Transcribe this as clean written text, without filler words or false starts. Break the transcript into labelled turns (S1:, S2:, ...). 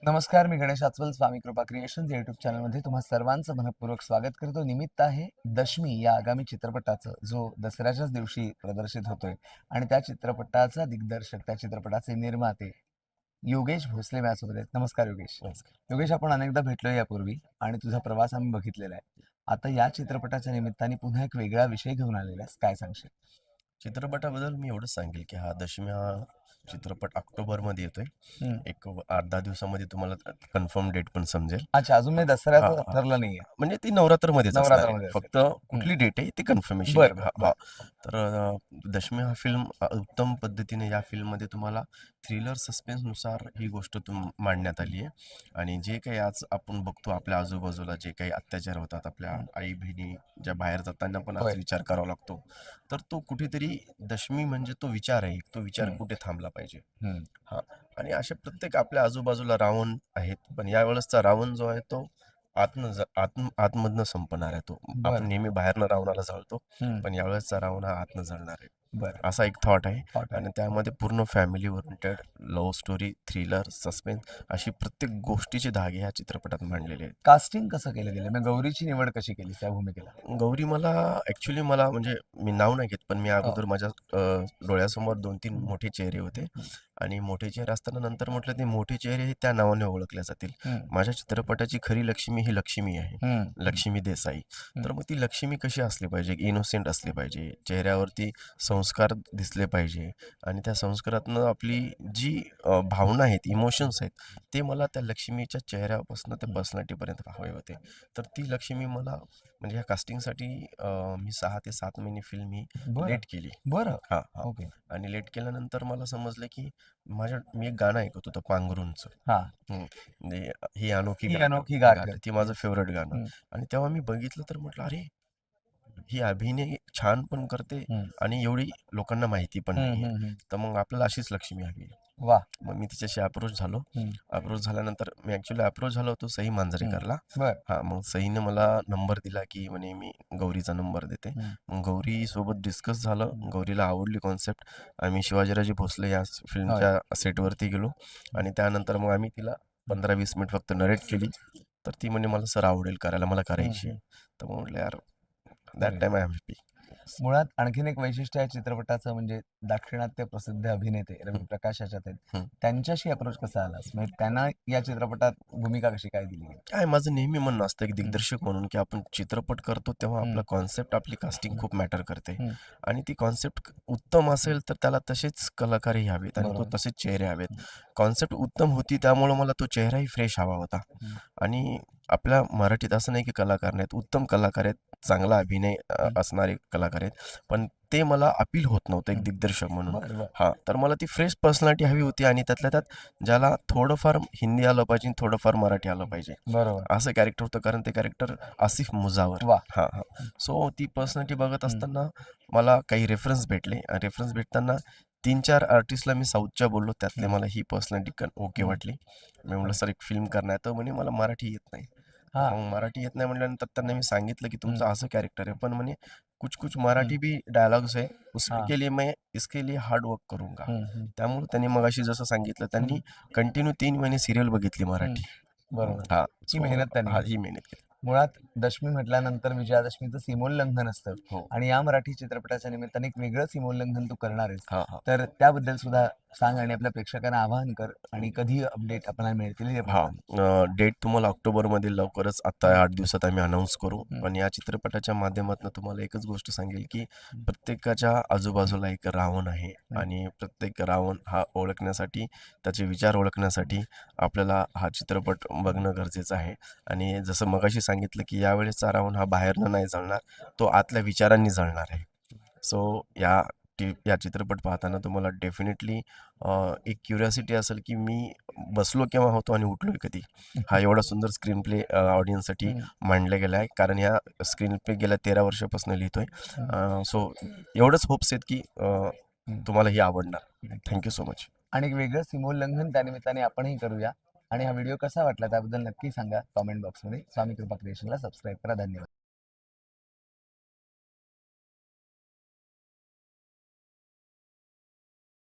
S1: नमस्कार, मी गणेश आचवल, स्वामी कृपा क्रिएशन्स या युट्यूब चॅनलमध्ये तुम्हा सर्वांचं मनःपूर्वक स्वागत करतो. निमित्त आहे दशमी या आगामी चित्रपटाचं, जो दसऱ्याच्याच दिवशी प्रदर्शित होतोय आणि त्या चित्रपटाचा दिग्दर्शक, त्या चित्रपटाचे निर्माते योगेश भोसले माझ्यासोबत आहेत. नमस्कार योगेश.
S2: नमस्कार.
S1: योगेश, आपण अनेकदा भेटलोय यापूर्वी आणि तुझा प्रवास आम्ही बघितलेला आहे. आता या चित्रपटाच्या निमित्ताने पुन्हा एक वेगळा विषय घेऊन आलेला आहेस, काय सांगशील?
S2: चित्रपटाबद्दल मी एवढंच सांगेल, की हा दशमी हा चित्रपट ऑक्टोबरमध्ये येतोय. एक 8-10 दिवसामध्ये तुम्हाला कन्फर्म डेट पण समजेल.
S1: अच्छा, अजून मी
S2: हां,
S1: दसऱ्याचं
S2: हां.
S1: ठरलं नाहीये.
S2: म्हणजे ती नवरात्रमध्येच असणार आहे.
S1: नवरात्रामध्ये असेल.
S2: फक्त कुठली डेट आहे ते कन्फर्मेशन
S1: बरं
S2: आहे.
S1: बरं
S2: हां,
S1: बरं.
S2: हां. तर दशमी हा फिल्म उत्तम पद्धतीने या फिल्ममध्ये तुम्हाला थ्रिलर सस्पेन्सनुसार ही गोष्ट मांडण्यात आली आहे. आणि जे काही आज आपण बघतो आपल्या आजूबाजूला जे काही अत्याचार होतात, आपल्या आई बहिणी ज्या बाहेर जाताना पण आज
S1: होय.
S2: विचार करावा लागतो. तर तो कुठेतरी दशमी म्हणजे तो विचार आहे. तो विचार
S1: हम्म.
S2: कुठे थांबला पाहिजे.
S1: हम्म.
S2: हां. आणि असे प्रत्येक आपल्या आजूबाजूला रावण आहेत. पण यावेळेसचा रावण जो आहे तो आतमधनं संपणार आहे तो. आपण
S1: बरं.
S2: नेहमी बाहेरनं रावणाला जाळतो.
S1: हम्म.
S2: पण यावेळेसचा रावण हा आतनं जळणार आहे.
S1: बरं.
S2: असा एक थॉट आहे.
S1: थॉट आहे.
S2: आणि त्यामध्ये पूर्ण family oriented love story, thriller, suspense अशी प्रत्येक गोष्टीचे धागे ह्या चित्रपटात मांडलेले आहेत.
S1: कास्टिंग कसं केलं गेलं? मग गौरीची निवड कशी केली त्या भूमिकेला?
S2: गौरी मला म्हणजे मी नाव नाही घेत, पण मी
S1: हो.
S2: अगोदर माझ्या डोळ्यासमोर 2-3
S1: हं.
S2: मोठे चेहरे होते.
S1: हं.
S2: आणि मोठे चेहरे असताना नंतर म्हटलं ते मोठे चेहरे हे त्या नावाने ओळखले जातील.
S1: हं.
S2: माझ्या चित्रपटाची खरी लक्ष्मी ही लक्ष्मी आहे.
S1: हं.
S2: लक्ष्मी देसाई.
S1: हं.
S2: तर मग ती लक्ष्मी कशी असली पाहिजे? इनोसेंट असली पाहिजे. चेहऱ्यावरती संस्कार दिसले पाहिजे. आणि त्या संस्कारातनं आपली जी भावना आहेत, इमोशन्स आहेत, ते मला त्या लक्ष्मीच्या चेहऱ्यापासून ते पर्सनॅलिटीपर्यंत हवे होते. तर ती लक्ष्मी मला म्हणजे ह्या कास्टिंगसाठी मी 6 ते 7 महिने फिल्म ही
S1: बरं.
S2: लेट केली.
S1: बरं.
S2: हां, हां.
S1: ओके.
S2: आणि लेट केल्यानंतर मला समजलं, की मी एक गाणं ऐकत होतो पांघरूणचं.
S1: हां.
S2: हं. म्हणजे ही अनोखी
S1: ही
S2: गाठ
S1: अनोखी गाठ.
S2: गाठ ती माझं
S1: येस.
S2: फेव्हरेट गाणं.
S1: हं.
S2: आणि तेव्हा मी बघितलं तर म्हटलं, "अरे, ही अभिनय छान पण करते
S1: हं.
S2: आणि एवढी लोकांना माहिती पण
S1: हं,
S2: नाहीये.
S1: हं, हं.
S2: तर मग आपल्याला अशीच लक्ष्मी हवी आहे."
S1: वाह!
S2: मग मी तिच्याशी अप्रोच झालो.
S1: हं.
S2: अप्रोच झाल्यानंतर मी ॲक्चुअली अप्रोच झालो होतो सई
S1: हं.
S2: मांजरेकरला.
S1: बरं.
S2: हां, मग सईने मला नंबर दिला, की म्हणे मी गौरीचा नंबर देते.
S1: हं.
S2: मग गौरीसोबत डिस्कस झालं.
S1: हं.
S2: गौरीला आवडली कॉन्सेप्ट. आम्ही शिवाजीराजे भोसले या
S1: होय.
S2: फिल्मच्या सेटवरती गेलो.
S1: हं.
S2: आणि त्यानंतर मग आम्ही तिला
S1: हं.
S2: 15-20 मिनिट फक्त नरेट केली. तर ती म्हणे, "मला सर आवडेल करायला, मला
S1: हं,
S2: करायची आहे."
S1: हं.
S2: तर मग म्हटलं, "यार, दॅट
S1: बरं.
S2: Time I am happy."
S1: मुळात आणखीन एक वैशिष्ट्य आहे चित्रपटाचं, म्हणजे दाक्षिणात्य प्रसिद्ध अभिनेते
S2: हं,
S1: रवी प्रकाश याच्यात आहेत.
S2: हं.
S1: त्यांच्याशी अप्रोच कसा आलास? म्हणजे त्यांना या चित्रपटात भूमिका कशी काय दिली गेली?
S2: काय माझं नेहमी म्हणणं असतं एक
S1: हं.
S2: दिग्दर्शक म्हणून, की आपण चित्रपट करतो तेव्हा
S1: हं.
S2: आपला कॉन्सेप्ट, आपली कास्टिंग
S1: हं.
S2: खूप मॅटर करते.
S1: हं.
S2: आणि ती कॉन्सेप्ट उत्तम असेल तर त्याला तसेच कलाकारही हवेत आणि तो
S1: बरोबर.
S2: तसेच चेहरे हवेत.
S1: हं.
S2: कॉन्सेप्ट उत्तम होती त्यामुळं मला तो चेहराही फ्रेश हवा होता.
S1: हं.
S2: आणि आपल्या मराठीत असं नाही की कलाकार नाहीत, उत्तम कलाकार आहेत, चांगला अभिनय
S1: हं.
S2: असणारे कलाकार आहेत. पण ते मला अपील होत नव्हतं एक
S1: हं.
S2: दिग्दर्शक म्हणून.
S1: बरं, बरं.
S2: हां, तर मला ती फ्रेश पर्सनॅलिटी हवी होती आणि त्यातल्या त्यात ज्याला थोडंफार हिंदी आलं पाहिजे आणि थोडंफार मराठी आलं पाहिजे.
S1: बरोबर.
S2: असं कॅरेक्टर होतं कारण ते कॅरेक्टर आसिफ मुजावर.
S1: वाह!
S2: हां, हां.
S1: हं.
S2: सो ती पर्सनॅलिटी बघत
S1: हं.
S2: असताना मला काही रेफरन्स भेटले आणि रेफरन्स भेटताना 3-4 आर्टिस्टला मी साऊथच्या बोललो. त्यातले
S1: हं.
S2: मला ही पर्सनॅलिटी ओके
S1: हं.
S2: वाटली. मी म्हटलं,
S1: बरं.
S2: "सर एक फिल्म करना है." तर म्हणे, "मला मराठी येत नाही." तर
S1: हां.
S2: मग मराठी येत नाही म्हटल्यानंतर त्यांना मी सांगितलं, की
S1: हं.
S2: तुमचं असं कॅरेक्टर आहे. पण म्हणे, "कुछ-कुछ
S1: हं.
S2: मराठी भी डायलॉग्स है,
S1: हां.
S2: उसके लिए मैं इसके लिए हार्ड वर्क करूँगा."
S1: हं, हं.
S2: त्यामुळे त्यांनी मगाशी जसं सांगितलं, त्यांनी
S1: हं.
S2: कंटिन्यू 3 महिने सीरियल बघितली
S1: हं.
S2: मराठी.
S1: बरोबर.
S2: हां.
S1: ही
S2: सो
S1: मेहनत त्यांनी
S2: हां,
S1: घेतली.
S2: ही मेहनत केली.
S1: मुळात दशमी म्हटल्यानंतर विजयादशमीचं सीमोल्लंघन असतं
S2: हो.
S1: आणि या मराठी चित्रपटाच्या निमित्ताने एक वेगळं सीमोल्लंघन तू करणार आहेस.
S2: हां, हां.
S1: तर त्याबद्दल सुद्धा सांग आणि आपल्या प्रेक्षकांना आवाहन कर आणि कधी अपडेट आपल्याला मिळतील या
S2: हां.
S1: बाबतीत.
S2: डेट तुम्हाला ऑक्टोबरमध्ये लवकरच आता
S1: हं.
S2: 8 दिवसात आम्ही अनाउन्स करू.
S1: हं.
S2: पण या चित्रपटाच्या माध्यमातून तुम्हाला एकच गोष्ट सांगेल, की
S1: हं.
S2: प्रत्येकाच्या आजूबाजूला एक रावण आहे
S1: हं.
S2: आणि प्रत्येक रावण हा ओळखण्यासाठी, त्याचे विचार ओळखण्यासाठी आपल्याला हा चित्रपट बघणं गरजेचं आहे. आणि जसं मगाशी सांगितलं, की यावेळेसचा रावण हा बाहेरनं नाही जळणार, तो आतल्या विचारांनी जळणार आहे. सो या चित्रपट पाहताना तुम्हाला डेफिनेटली एक क्युरिओसिटी असेल, की मी बसलो केव्हा होतो आणि उठलोय कधी? हा एवढा सुंदर स्क्रीन प्ले ऑडियन्ससाठी
S1: हं.
S2: मांडला गेला आहे. कारण ह्या स्क्रीन प्ले गेल्या 13 वर्षापासून लिहितोय.
S1: हं.
S2: सो एवढंच होप्स आहेत, की
S1: हं.
S2: तुम्हाला ही आवडणार.
S1: नक्कीच.
S2: Thank so much.
S1: आणि एक वेगळं सीमोल्लंघन त्यानिमित्ताने आपणही करूया आणि हा व्हिडिओ कसा वाटला त्याबद्दल नक्की सांगा कॉमेंट बॉक्समध्ये. स्वामी कृपा क्रिएशनला सबस्क्राईब करा. धन्यवाद.